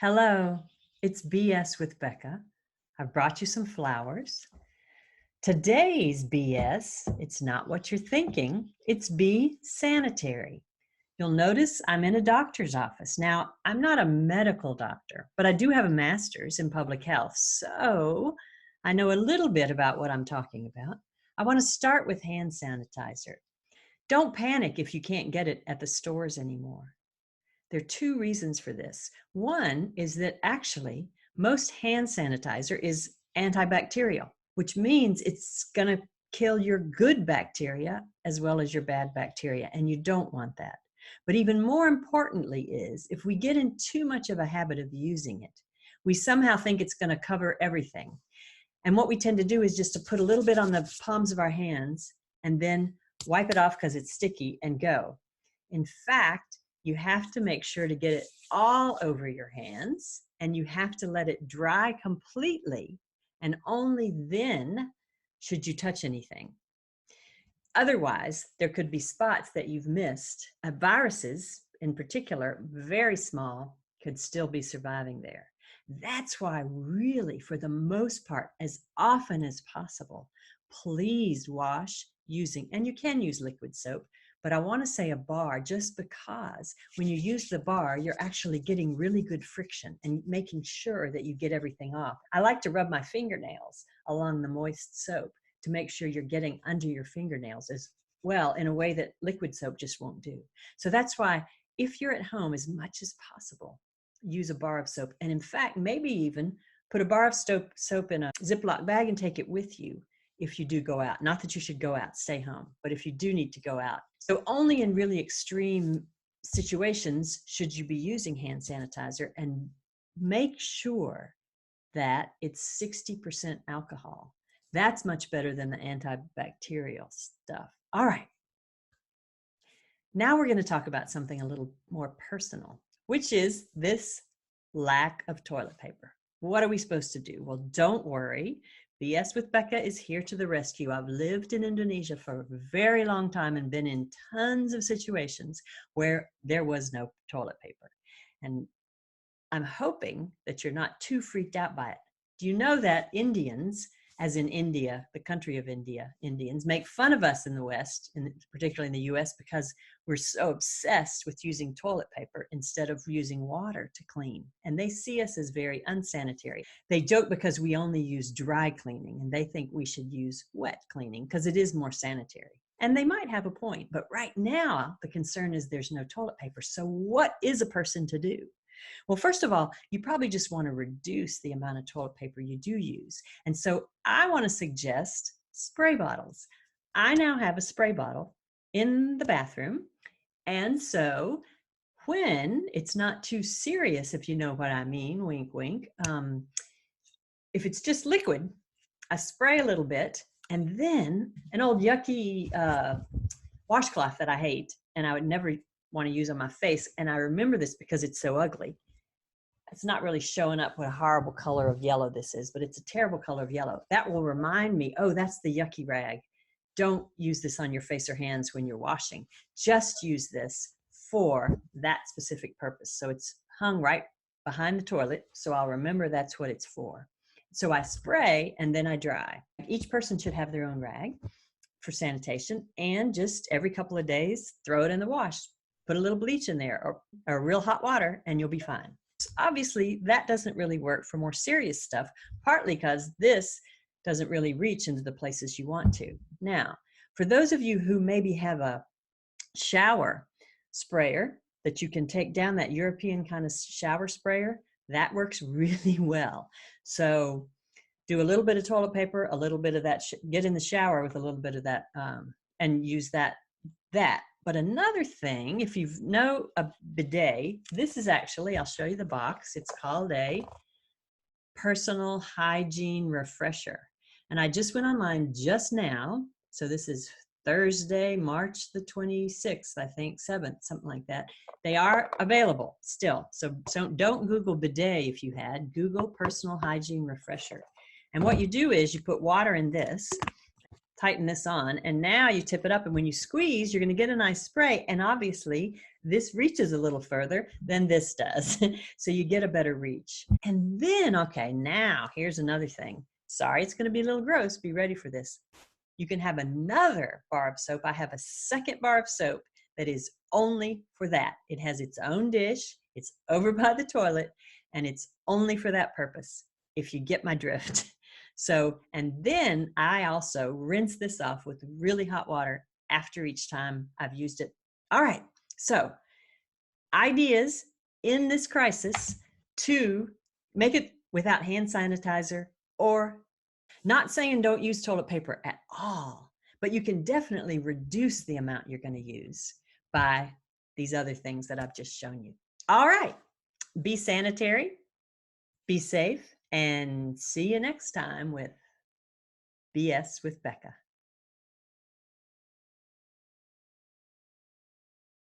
Hello, it's BS with Becca. I've brought you some flowers. Today's BS, it's not what you're thinking, it's be sanitary. You'll notice I'm in a doctor's office. Now, I'm not a medical doctor, but I do have a master's in public health, so I know a little bit about what I'm talking about. I want to start with hand sanitizer. Don't panic if you can't get it at the stores anymore. There are two reasons for this. One is that actually most hand sanitizer is antibacterial, which means it's going to kill your good bacteria as well as your bad bacteria, and you don't want that. But even more importantly is if we get in too much of a habit of using it, we somehow think it's going to cover everything. And what we tend to do is just to put a little bit on the palms of our hands and then wipe it off because it's sticky and go. In fact, you have to make sure to get it all over your hands, and you have to let it dry completely, and only then should you touch anything. Otherwise, there could be spots that you've missed. Viruses, in particular, very small, could still be surviving there. That's why really, for the most part, as often as possible, please wash using, and you can use liquid soap, but I want to say a bar just because when you use the bar, you're actually getting really good friction and making sure that you get everything off. I like to rub my fingernails along the moist soap to make sure you're getting under your fingernails as well in a way that liquid soap just won't do. So that's why if you're at home, as much as possible, use a bar of soap. And in fact, maybe even put a bar of soap in a Ziploc bag and take it with you if you do go out. Not that you should go out, stay home, but if you do need to go out. So only in really extreme situations should you be using hand sanitizer, and make sure that it's 60% alcohol. That's much better than the antibacterial stuff. All right. Now we're going to talk about something a little more personal, which is this lack of toilet paper. What are we supposed to do? Well, don't worry. BS with Becca is here to the rescue. I've lived in Indonesia for a very long time and been in tons of situations where there was no toilet paper. And I'm hoping that you're not too freaked out by it. Do you know that Indians, as in India, the country of India, Indians make fun of us in the West, particularly in the US, because we're so obsessed with using toilet paper instead of using water to clean. And they see us as very unsanitary. They joke because we only use dry cleaning, and they think we should use wet cleaning because it is more sanitary. And they might have a point, but right now the concern is there's no toilet paper. So what is a person to do? Well, first of all, you probably just want to reduce the amount of toilet paper you do use. And so I want to suggest spray bottles. I now have a spray bottle in the bathroom. And so when it's not too serious, if you know what I mean, wink, wink, if it's just liquid, I spray a little bit, and then an old yucky washcloth that I hate, and I would never want to use on my face. And I remember this because it's so ugly. It's not really showing up what a horrible color of yellow this is, but it's a terrible color of yellow. That will remind me, oh, that's the yucky rag. Don't use this on your face or hands when you're washing. Just use this for that specific purpose. So it's hung right behind the toilet, so I'll remember that's what it's for. So I spray and then I dry. Each person should have their own rag for sanitation, and just every couple of days, throw it in the wash. Put a little bleach in there or real hot water, and you'll be fine. So obviously, that doesn't really work for more serious stuff, partly because this doesn't really reach into the places you want to. Now, for those of you who maybe have a shower sprayer that you can take down, that European kind of shower sprayer, that works really well. So do a little bit of toilet paper, a little bit of that, get in the shower with a little bit of that, and use that. But another thing, if you know a bidet, this is actually, I'll show you the box. It's called a personal hygiene refresher. And I just went online just now. So this is Thursday, March the 26th, I think, 7th, something like that. They are available still. So don't Google bidet if you had. Google personal hygiene refresher. And what you do is you put water in this, tighten this on, and now you tip it up, and when you squeeze, you're going to get a nice spray. And obviously this reaches a little further than this does. So you get a better reach. And then, okay, now here's another thing. Sorry, it's going to be a little gross. Be ready for this. You can have another bar of soap. I have a second bar of soap that is only for that. It has its own dish. It's over by the toilet, and it's only for that purpose, if you get my drift. So, and then I also rinse this off with really hot water after each time I've used it. All right, so ideas in this crisis to make it without hand sanitizer, or not saying don't use toilet paper at all, but you can definitely reduce the amount you're going to use by these other things that I've just shown you. All right, be sanitary, be safe, and see you next time with BS with Becca.